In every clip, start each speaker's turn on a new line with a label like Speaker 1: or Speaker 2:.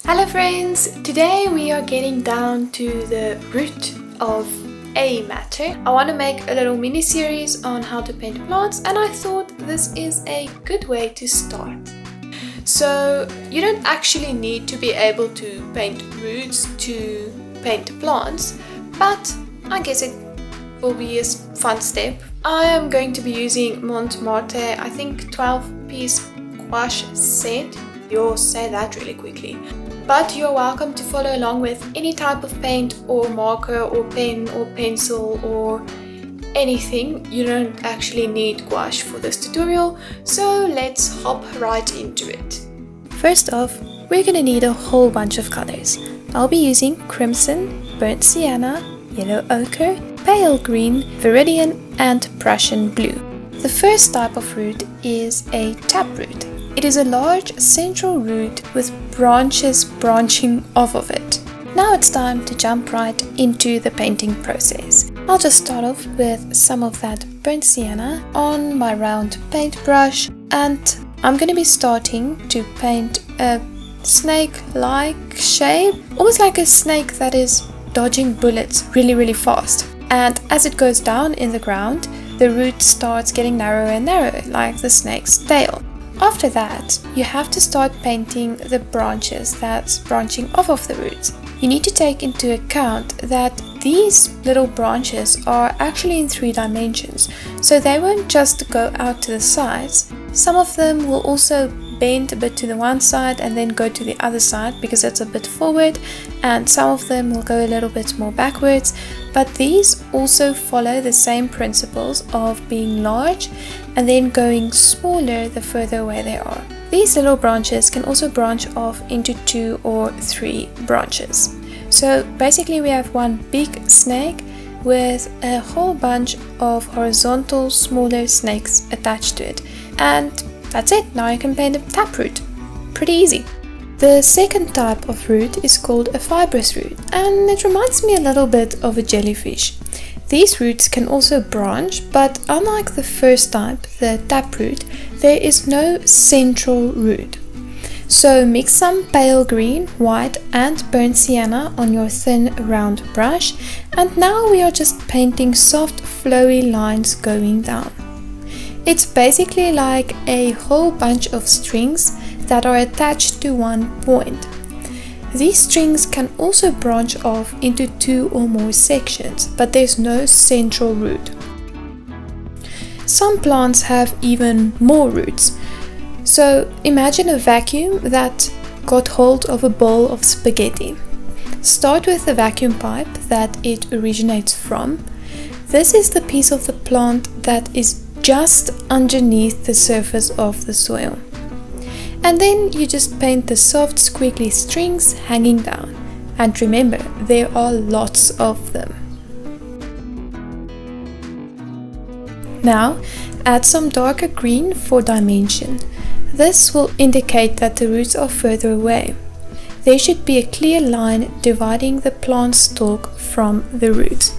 Speaker 1: Hello friends! Today we are getting down to the root of a matter. I want to make a little mini series on how to paint plants, and I thought this is a good way to start. So you don't actually need to be able to paint roots to paint plants, but I guess it will be a fun step. I am going to be using Montmartre, I think 12-piece gouache set. You'll say that really quickly. But you're welcome to follow along with any type of paint or marker or pen or pencil or anything. You don't actually need gouache for this tutorial, so let's hop right into it. First off, we're gonna need a whole bunch of colors. I'll be using crimson, burnt sienna, yellow ochre, pale green, Viridian and Prussian blue. The first type of root is a taproot. It is a large central root with branches branching off of it. Now it's time to jump right into the painting process. I'll just start off with some of that burnt sienna on my round paintbrush, and I'm going to be starting to paint a snake-like shape, almost like a snake that is dodging bullets really fast. And as it goes down in the ground, the root starts getting narrower and narrower, like the snake's tail. After that, you have to start painting the branches that's branching off of the roots. You need to take into account that these little branches are actually in 3 dimensions, so they won't just go out to the sides. Some of them will also bend a bit to the one side and then go to the other side because it's a bit forward, and some of them will go a little bit more backwards, but these also follow the same principles of being large and then going smaller the further away they are. These little branches can also branch off into 2 or 3 branches. So basically we have one big snake with a whole bunch of horizontal smaller snakes attached to it, and that's it. Now you can paint a taproot. Pretty easy. The second type of root is called a fibrous root, and it reminds me a little bit of a jellyfish. These roots can also branch, but unlike the first type, the taproot, there is no central root. So mix some pale green, white and burnt sienna on your thin round brush, and now we are just painting soft flowy lines going down. It's basically like a whole bunch of strings that are attached to one point. These strings can also branch off into 2 or more sections, but there's no central root. Some plants have even more roots. So imagine a vacuum that got hold of a bowl of spaghetti. Start with the vacuum pipe that it originates from. This is the piece of the plant that is just underneath the surface of the soil. And then you just paint the soft squiggly strings hanging down. And remember, there are lots of them. Now add some darker green for dimension. This will indicate that the roots are further away. There should be a clear line dividing the plant stalk from the root.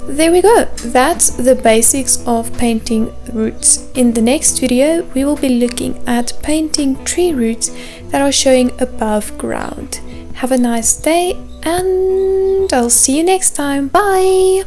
Speaker 1: There we go. That's the basics of painting roots. In the next video, we will be looking at painting tree roots that are showing above ground. Have a nice day, and I'll see you next time. Bye!